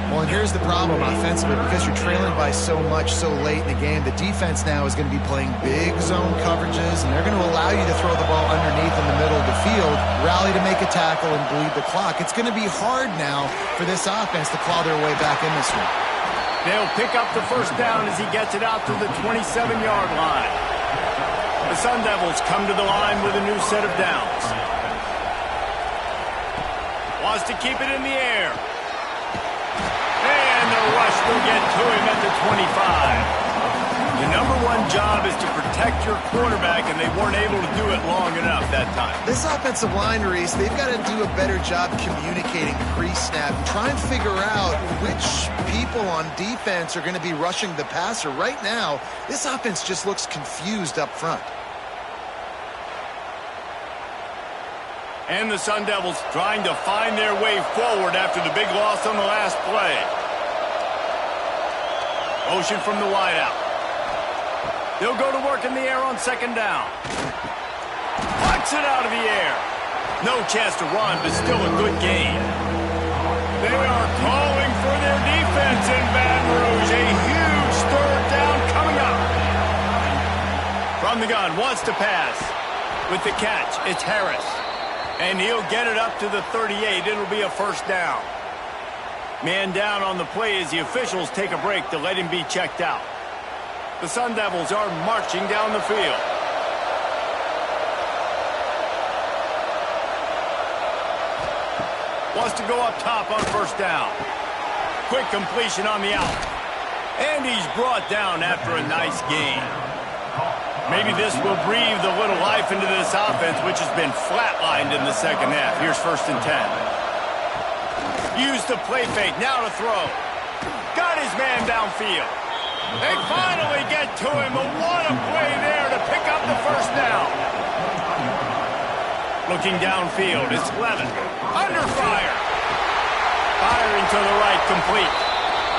Well, and here's the problem offensively. Because you're trailing by so much so late in the game, the defense now is going to be playing big zone coverages, and they're going to allow you to throw the ball underneath in the middle of the field, rally to make a tackle, and bleed the clock. It's going to be hard now for this offense to claw their way back in this one. They'll pick up the first down as he gets it out to the 27-yard line. The Sun Devils come to the line with a new set of downs. Wants to keep it in the air. And the rush will get to him at the 25. The #1 job is to protect your quarterback, and they weren't able to do it long enough that time. This offensive line, Reese, they've got to do a better job communicating pre-snap and try and figure out which people on defense are going to be rushing the passer. Right now, this offense just looks confused up front. And the Sun Devils trying to find their way forward after the big loss on the last play. Motion from the wideout. They'll go to work in the air on 2nd down. Puts it out of the air. No chance to run, but still a good gain. They are calling for their defense in Baton Rouge. A huge 3rd down coming up. From the gun, wants to pass. With the catch, it's Harris. And he'll get it up to the 38. It'll be a first down. Man down on the play as the officials take a break to let him be checked out. The Sun Devils are marching down the field. Wants to go up top on first down. Quick completion on the out. And he's brought down after a nice gain. Maybe this will breathe a little life into this offense, which has been flatlined in the second half. Here's 1st and 10. Use the play fake, now to throw. Got his man downfield. They finally get to him, but what a play there to pick up the first down. Looking downfield, it's Levin. Under fire. Firing to the right, complete.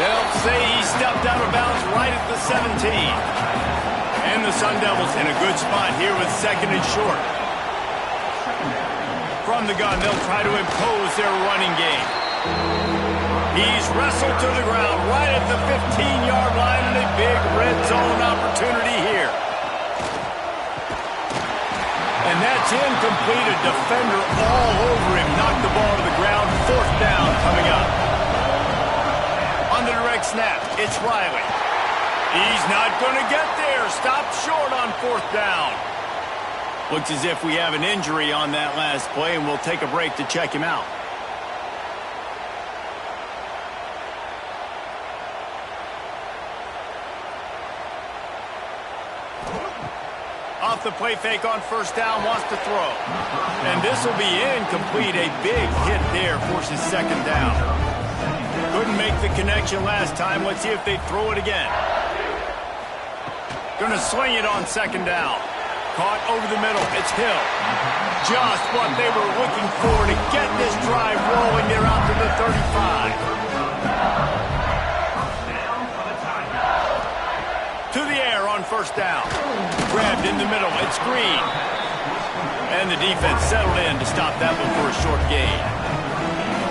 They'll say he stepped out of bounds right at the 17. And the Sun Devils in a good spot here with 2nd and short. From the gun, they'll try to impose their running game. He's wrestled to the ground right at the 15-yard line and a big red zone opportunity here. And that's incomplete. A defender all over him. Knocked the ball to the ground. 4th down coming up. On the direct snap, it's Riley. He's not going to get there. Stopped short on 4th down. Looks as if we have an injury on that last play, and we'll take a break to check him out. Off the play fake on first down, wants to throw. And this will be incomplete. A big hit there, forces 2nd down. Couldn't make the connection last time. Let's see if they throw it again. Gonna swing it on 2nd down. Caught over the middle. It's Hill. Just what they were looking for to get this drive rolling. They're out to the 35. To the air on first down. Grabbed in the middle. It's Green. And the defense settled in to stop that one for a short gain.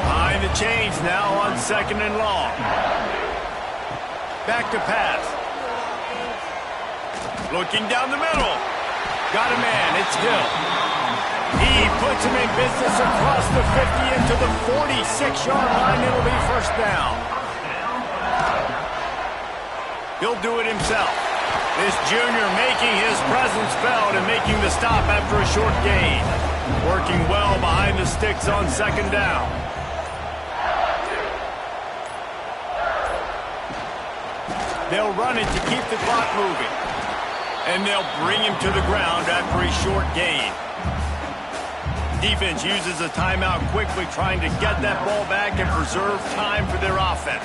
Behind the chains now on 2nd and long. Back to pass. Looking down the middle. Got a man. It's Hill. He puts him in business across the 50 into the 46-yard line. It'll be 1st down. He'll do it himself. This junior making his presence felt and making the stop after a short gain. Working well behind the sticks on 2nd down. They'll run it to keep the clock moving. And they'll bring him to the ground after a short gain. Defense uses a timeout quickly, trying to get that ball back and preserve time for their offense.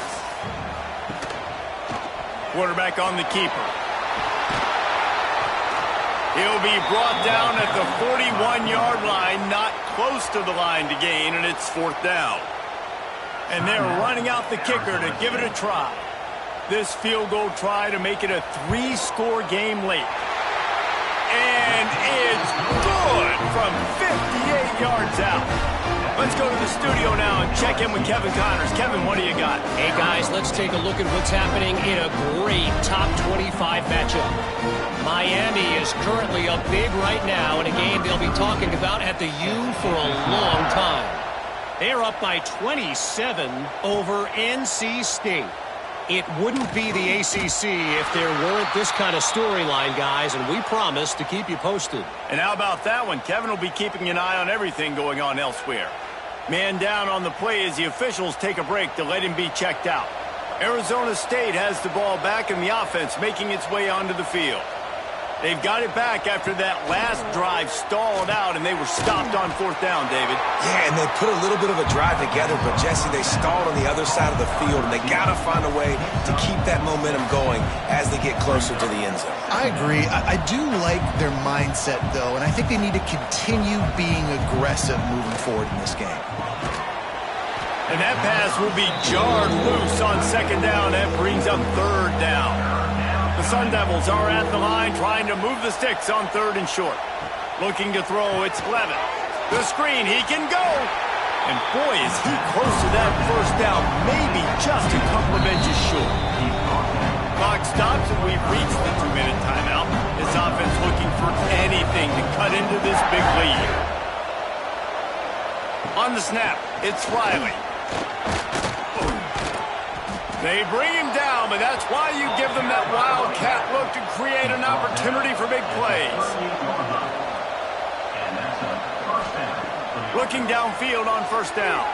Quarterback on the keeper. He'll be brought down at the 41-yard line, not close to the line to gain, and it's 4th down. And they're running out the kicker to give it a try. This field goal try to make it a 3-score game late. And it's good from 58 yards out. Let's go to the studio now and check in with Kevin Connors. Kevin, what do you got? Hey, guys, let's take a look at what's happening in a great top 25 matchup. Miami is currently up big right now in a game they'll be talking about at the U for a long time. They're up by 27 over NC State. It wouldn't be the ACC if there weren't this kind of storyline, guys, and we promise to keep you posted. And how about that one? Kevin will be keeping an eye on everything going on elsewhere. Man down on the play as the officials take a break to let him be checked out. Arizona State has the ball back and the offense making its way onto the field. They've got it back after that last drive stalled out, and they were stopped on 4th down, David. Yeah, and they put a little bit of a drive together, but, Jesse, they stalled on the other side of the field, and they got to find a way to keep that momentum going as they get closer to the end zone. I agree. I do like their mindset, though, and I think they need to continue being aggressive moving forward in this game. And that pass will be jarred loose on 2nd down. That brings up 3rd down. The Sun Devils are at the line trying to move the sticks on 3rd and short. Looking to throw, it's Levin. The screen, he can go. And boy, is he close to that 1st down, maybe just a couple of inches short. Clock stops and we've reached the 2-minute timeout. This offense looking for anything to cut into this big lead. On the snap, it's Riley. They bring him down, but that's why you give them that wildcat look to create an opportunity for big plays. Looking downfield on first down.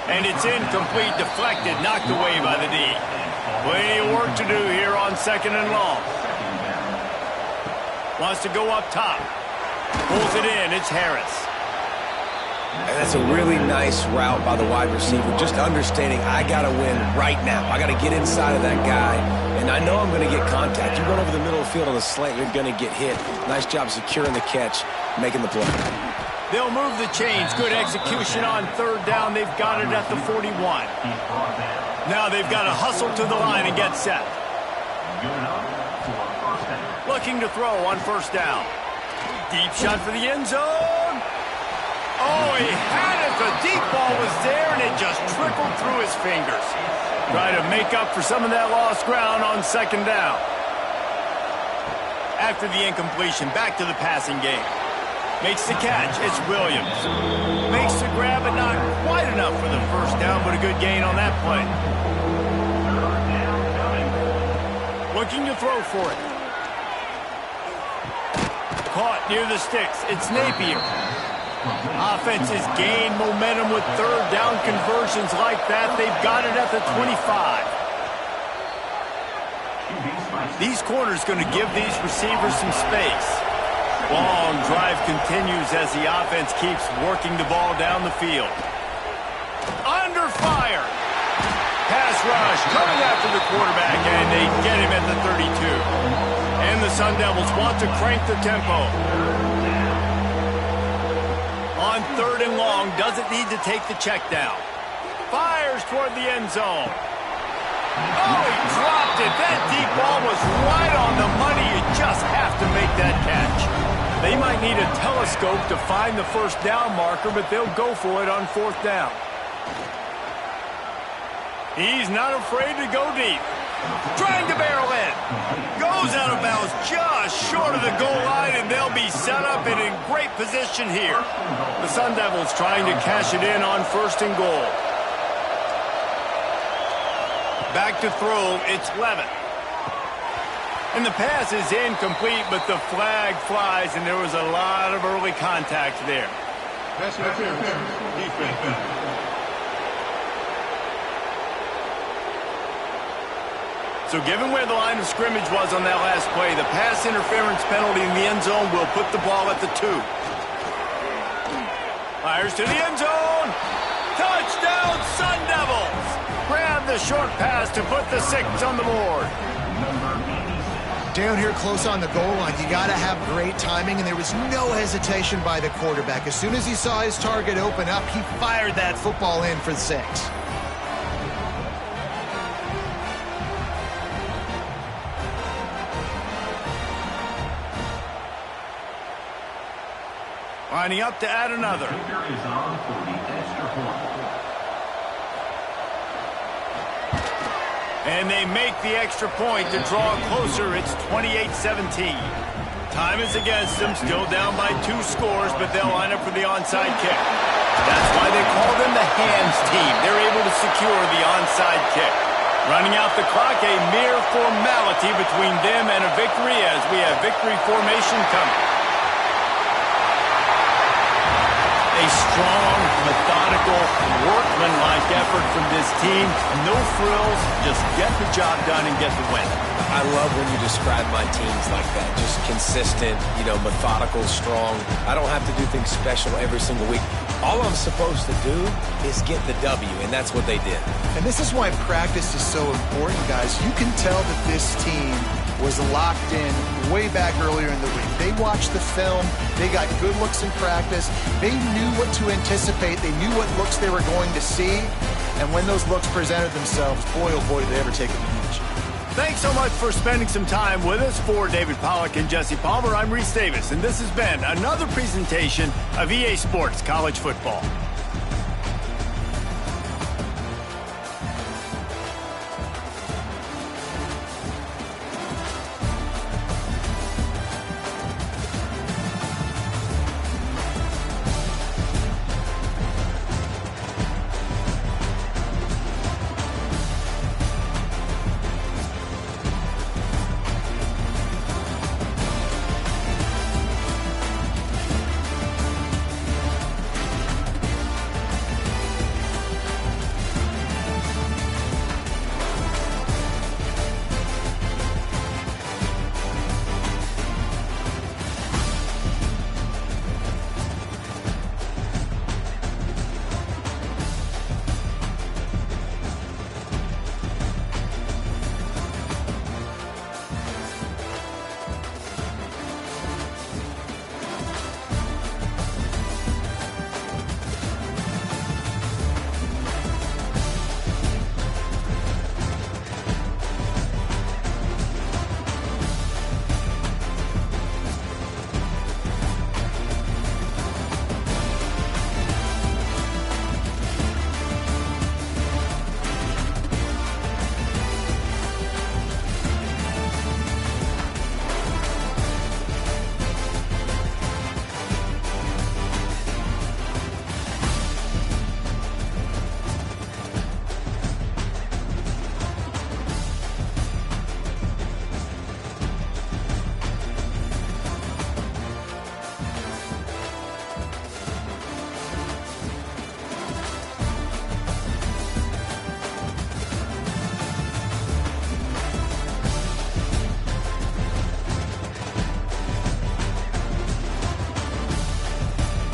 And it's incomplete, deflected, knocked away by the D. Plenty of work to do here on 2nd and long. Wants to go up top. Pulls it in. It's Harris. And that's a really nice route by the wide receiver. Just understanding I got to win right now. I got to get inside of that guy. And I know I'm going to get contact. You run over the middle of the field on the slant, you're going to get hit. Nice job securing the catch, making the play. They'll move the chains. Good execution on 3rd down. They've got it at the 41. Now they've got to hustle to the line and get set. Looking to throw on 1st down. Deep shot for the end zone. Oh, he had it. The deep ball was there, and it just trickled through his fingers. Try to make up for some of that lost ground on 2nd down. After the incompletion, back to the passing game. Makes the catch. It's Williams. Makes the grab, but not quite enough for the 1st down, but a good gain on that play. Looking to throw for it. Caught near the sticks. It's Napier. Offenses gain momentum with 3rd down conversions like that. They've got it at the 25. These corners going to give these receivers some space. Long drive continues as the offense keeps working the ball down the field. Under fire. Pass rush coming after the quarterback, and they get him at the 32. And the Sun Devils want to crank the tempo. On 3rd and long, doesn't need to take the check down. Fires toward the end zone. Oh, he dropped it. That deep ball was right on the money. You just have to make that catch. They might need a telescope to find the 1st down marker, but they'll go for it on 4th down. He's not afraid to go deep. Trying to barrel in. Goes out of bounds just short of the goal line, and they'll be set up and in great position here. The Sun Devils trying to cash it in on 1st and goal. Back to throw, it's Levitt. And the pass is incomplete, but the flag flies, and there was a lot of early contact there. Pass interference. Defense. So given where the line of scrimmage was on that last play, the pass interference penalty in the end zone will put the ball at the 2. Fires to the end zone. Touchdown, Sun Devils. Grab the short pass to put the 6 on the board. Down here close on the goal line, you got to have great timing, and there was no hesitation by the quarterback. As soon as he saw his target open up, he fired that football in for the 6. Lining up to add another. And they make the extra point to draw closer. It's 28-17. Time is against them, still down by 2 scores, but they'll line up for the onside kick. That's why they call them the hands team. They're able to secure the onside kick. Running out the clock, a mere formality between them and a victory as we have victory formation coming. A strong, methodical, workmanlike effort from this team. No frills, just get the job done and get the win. I love when you describe my teams like that. Just consistent, methodical, strong. I don't have to do things special every single week. All I'm supposed to do is get the W, and that's what they did. And this is why practice is so important, guys. You can tell that this team was locked in way back earlier in the week. They watched the film. They got good looks in practice. They knew what to anticipate. They knew what looks they were going to see. And when those looks presented themselves, boy, oh boy, did they ever take advantage. Thanks so much for spending some time with us. For David Pollack and Jesse Palmer, I'm Reese Davis, and this has been another presentation of EA Sports College Football.